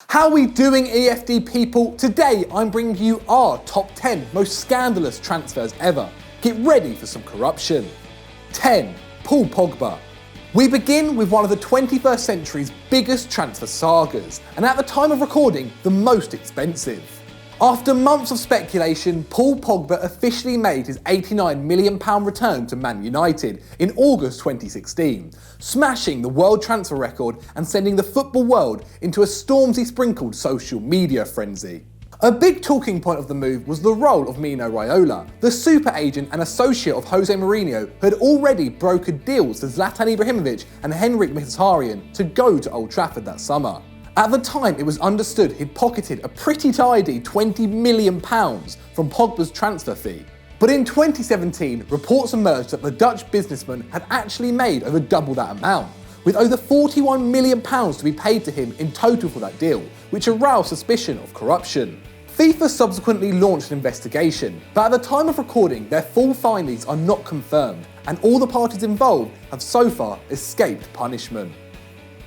How are we doing, EFD people? Today I'm bringing you our top 10 most scandalous transfers ever. Get ready for some corruption. 10. Paul Pogba. We begin with one of the 21st century's biggest transfer sagas, and at the time of recording, the most expensive. After months of speculation, Paul Pogba officially made his £89 million return to Man United in August 2016, smashing the world transfer record and sending the football world into a Stormzy-sprinkled social media frenzy. A big talking point of the move was the role of Mino Raiola, the super agent and associate of Jose Mourinho, who had already brokered deals to Zlatan Ibrahimovic and Henrik Mkhitaryan to go to Old Trafford that summer. At the time, it was understood he'd pocketed a pretty tidy £20 million from Pogba's transfer fee. But in 2017, reports emerged that the Dutch businessman had actually made over double that amount, with over £41 million to be paid to him in total for that deal, which aroused suspicion of corruption. FIFA subsequently launched an investigation, but at the time of recording, their full findings are not confirmed, and all the parties involved have so far escaped punishment.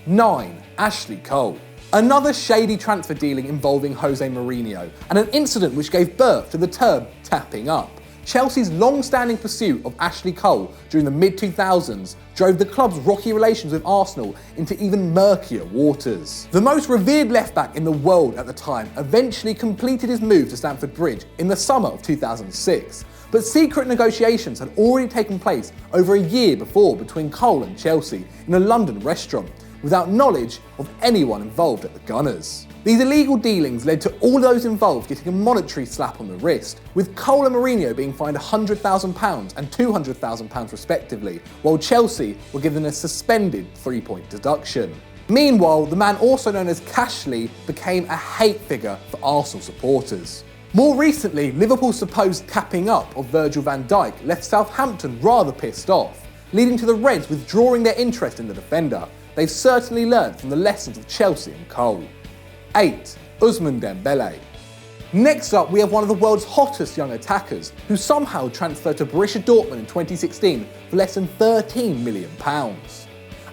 9. Ashley Cole. Another shady transfer dealing involving Jose Mourinho, and an incident which gave birth to the term tapping up. Chelsea's long-standing pursuit of Ashley Cole during the mid-2000s drove the club's rocky relations with Arsenal into even murkier waters. The most revered left-back in the world at the time eventually completed his move to Stamford Bridge in the summer of 2006, but secret negotiations had already taken place over a year before between Cole and Chelsea in a London restaurant, without knowledge of anyone involved at the Gunners. These illegal dealings led to all those involved getting a monetary slap on the wrist, with Cole and Mourinho being fined £100,000 and £200,000 respectively, while Chelsea were given a suspended 3-point deduction. Meanwhile, the man also known as Cashley became a hate figure for Arsenal supporters. More recently, Liverpool's supposed capping up of Virgil van Dijk left Southampton rather pissed off, leading to the Reds withdrawing their interest in the defender. They've certainly learned from the lessons of Chelsea and Cole. 8. Ousmane Dembele. Next up, we have one of the world's hottest young attackers, who somehow transferred to Borussia Dortmund in 2016 for less than £13 million.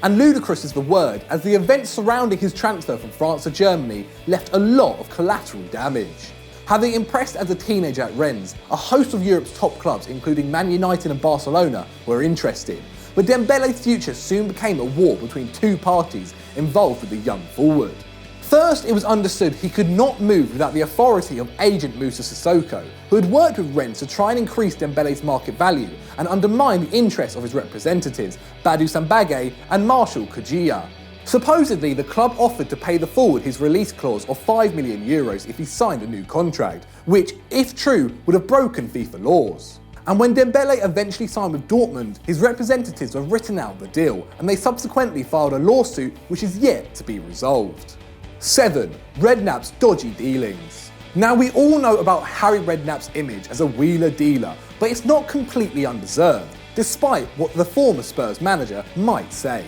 And ludicrous is the word, as the events surrounding his transfer from France to Germany left a lot of collateral damage. Having impressed as a teenager at Rennes, a host of Europe's top clubs, including Man United and Barcelona, were interested. But Dembele's future soon became a war between two parties involved with the young forward. First, it was understood he could not move without the authority of agent Moussa Sissoko, who had worked with Rennes to try and increase Dembele's market value and undermine the interests of his representatives, Badou Sambage and Marshal Kujia. Supposedly, the club offered to pay the forward his release clause of €5 million if he signed a new contract, which, if true, would have broken FIFA laws. And when Dembele eventually signed with Dortmund, his representatives were written out of the deal, and they subsequently filed a lawsuit which is yet to be resolved. 7. Redknapp's dodgy dealings. Now, we all know about Harry Redknapp's image as a wheeler dealer, but it's not completely undeserved, despite what the former Spurs manager might say.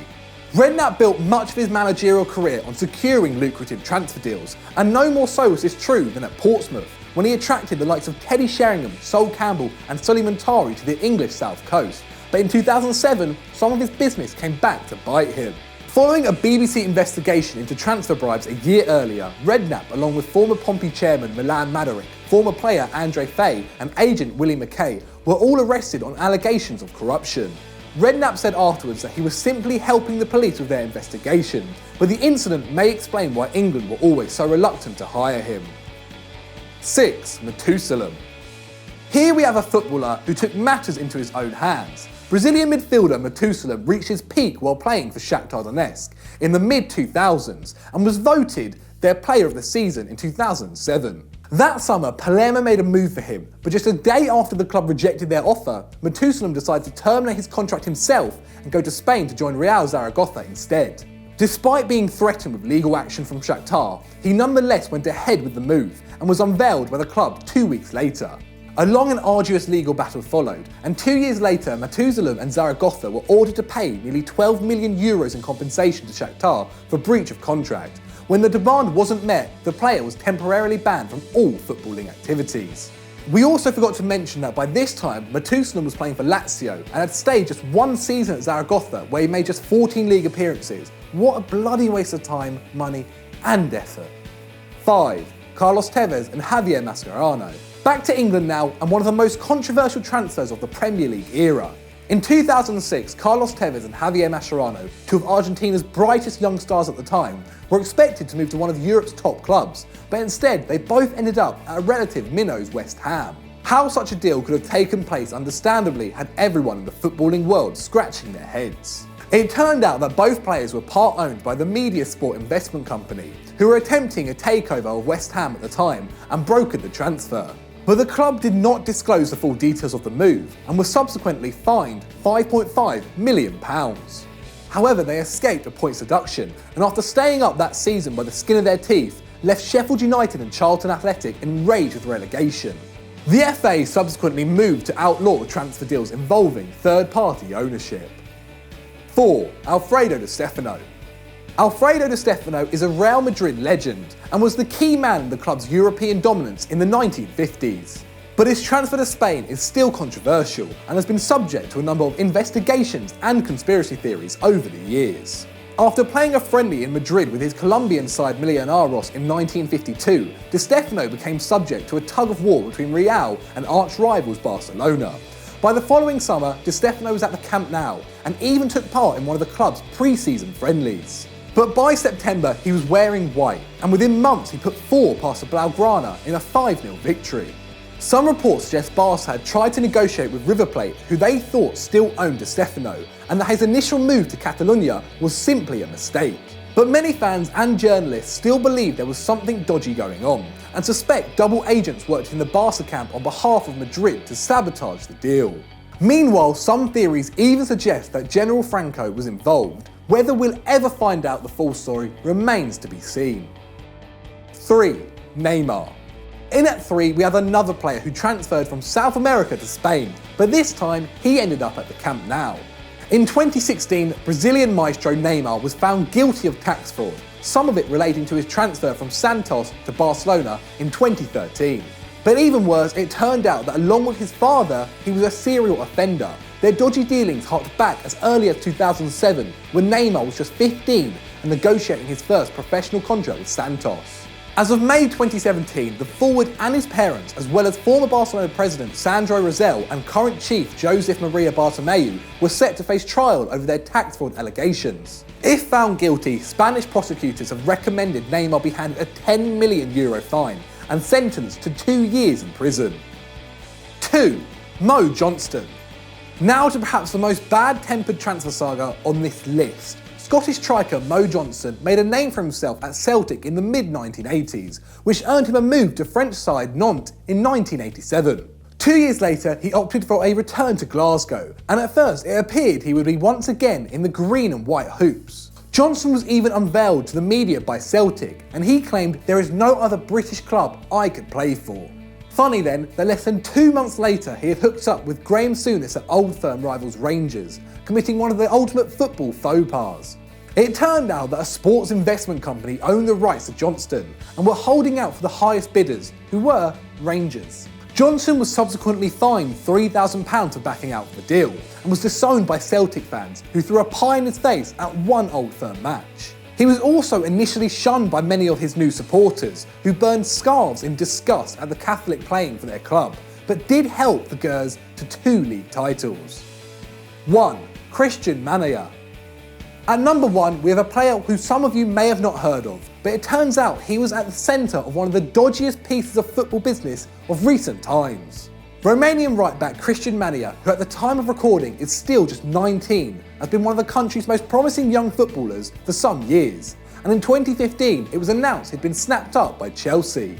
Redknapp built much of his managerial career on securing lucrative transfer deals, and no more so was this true than at Portsmouth, when he attracted the likes of Teddy Sheringham, Sol Campbell and Suleiman Tari to the English South Coast. But in 2007, some of his business came back to bite him. Following a BBC investigation into transfer bribes a year earlier, Redknapp, along with former Pompey chairman Milan Madaric, former player Andre Fay and agent Willie McKay, were all arrested on allegations of corruption. Redknapp said afterwards that he was simply helping the police with their investigation, but the incident may explain why England were always so reluctant to hire him. 6. Methusalem. Here we have a footballer who took matters into his own hands. Brazilian midfielder Methusalem reached his peak while playing for Shakhtar Donetsk in the mid-2000s and was voted their player of the season in 2007. That summer, Palermo made a move for him, but just a day after the club rejected their offer, Methusalem decided to terminate his contract himself and go to Spain to join Real Zaragoza instead. Despite being threatened with legal action from Shakhtar, he nonetheless went ahead with the move and was unveiled by the club 2 weeks later. A long and arduous legal battle followed, and 2 years later, Methusalem and Zaragoza were ordered to pay nearly €12 million in compensation to Shakhtar for breach of contract. When the demand wasn't met, the player was temporarily banned from all footballing activities. We also forgot to mention that by this time, Methusalem was playing for Lazio and had stayed just one season at Zaragoza, where he made just 14 league appearances. What a bloody waste of time, money and effort. 5. Carlos Tevez and Javier Masherano. Back to England now, and one of the most controversial transfers of the Premier League era. In 2006, Carlos Tevez and Javier Masherano, two of Argentina's brightest young stars at the time, were expected to move to one of Europe's top clubs, but instead they both ended up at a relative minnow's West Ham. How such a deal could have taken place understandably had everyone in the footballing world scratching their heads. It turned out that both players were part owned by the Media Sport investment company, who were attempting a takeover of West Ham at the time and brokered the transfer. But the club did not disclose the full details of the move and was subsequently fined £5.5 million. However, they escaped a points deduction, and after staying up that season by the skin of their teeth, left Sheffield United and Charlton Athletic enraged with relegation. The FA subsequently moved to outlaw transfer deals involving third-party ownership. 4. Alfredo Di Stefano. Alfredo Di Stefano is a Real Madrid legend and was the key man in the club's European dominance in the 1950s. But his transfer to Spain is still controversial and has been subject to a number of investigations and conspiracy theories over the years. After playing a friendly in Madrid with his Colombian side Millonarios in 1952, Di Stefano became subject to a tug-of-war between Real and arch-rivals Barcelona. By the following summer, Di Stefano was at the Camp Nou and even took part in one of the club's pre-season friendlies. But by September, he was wearing white, and within months he put 4 past the Blaugrana in a 5-0 victory. Some reports suggest Barca had tried to negotiate with River Plate, who they thought still owned Di Stefano, and that his initial move to Catalonia was simply a mistake. But many fans and journalists still believe there was something dodgy going on, and suspect double agents worked in the Barca camp on behalf of Madrid to sabotage the deal. Meanwhile, some theories even suggest that General Franco was involved. Whether we'll ever find out the full story remains to be seen. 3. Neymar. In at 3, we have another player who transferred from South America to Spain, but this time he ended up at the Camp Nou. In 2016, Brazilian maestro Neymar was found guilty of tax fraud, some of it relating to his transfer from Santos to Barcelona in 2013. But even worse, it turned out that along with his father, he was a serial offender. Their dodgy dealings harked back as early as 2007, when Neymar was just 15 and negotiating his first professional contract with Santos. As of May 2017, the forward and his parents, as well as former Barcelona president Sandro Rosell and current chief Josep Maria Bartomeu, were set to face trial over their tax fraud allegations. If found guilty, Spanish prosecutors have recommended Neymar be handed a €10 million fine and sentenced to 2 years in prison. 2. Mo Johnston. Now to perhaps the most bad-tempered transfer saga on this list. Scottish striker Mo Johnston made a name for himself at Celtic in the mid-1980s, which earned him a move to French side Nantes in 1987. 2 years later, he opted for a return to Glasgow, and at first it appeared he would be once again in the green and white hoops. Johnston was even unveiled to the media by Celtic, and he claimed there is no other British club I could play for. Funny then that less than 2 months later he had hooked up with Graham Souness at old firm rivals Rangers, committing one of the ultimate football faux pas. It turned out that a sports investment company owned the rights to Johnston and were holding out for the highest bidders, who were Rangers. Johnston was subsequently fined £3,000 for backing out for the deal and was disowned by Celtic fans, who threw a pie in his face at one Old Firm match. He was also initially shunned by many of his new supporters, who burned scarves in disgust at the Catholic playing for their club, but did help the Gers to 2 league titles. 1. Christian Manaya. At number 1, we have a player who some of you may have not heard of, but it turns out he was at the centre of one of the dodgiest pieces of football business of recent times. Romanian right-back Christian Manaya, who at the time of recording is still just 19, has been one of the country's most promising young footballers for some years, and in 2015 it was announced he'd been snapped up by Chelsea.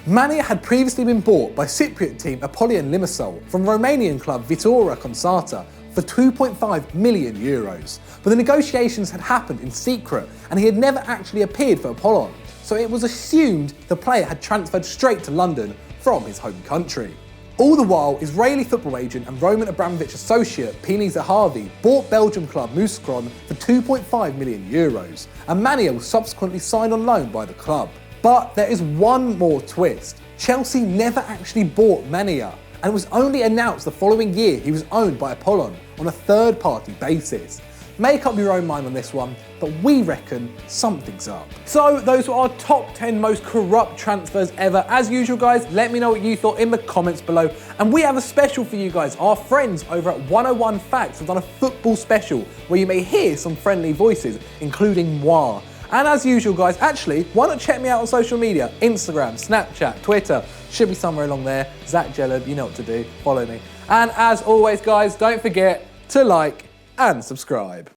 Manaya had previously been bought by Cypriot team Apollon Limassol from Romanian club Viitorul Constanța for €2.5 million, but the negotiations had happened in secret and he had never actually appeared for Apollon, so it was assumed the player had transferred straight to London from his home country. All the while, Israeli football agent and Roman Abramovich associate Pini Zahavi bought Belgian club Mouscron for €2.5 million, and Manaya was subsequently signed on loan by the club. But there is one more twist. Chelsea never actually bought Manaya, and it was only announced the following year he was owned by Apollon on a third-party basis. Make up your own mind on this one, but we reckon something's up. So those were our top 10 most corrupt transfers ever. As usual, guys, let me know what you thought in the comments below. And we have a special for you guys. Our friends over at 101 Facts have done a football special where you may hear some friendly voices, including moi. And as usual, guys, actually, why not check me out on social media? Instagram, Snapchat, Twitter, should be somewhere along there. Zach Jellab, you know what to do, follow me. And as always, guys, don't forget to like and subscribe.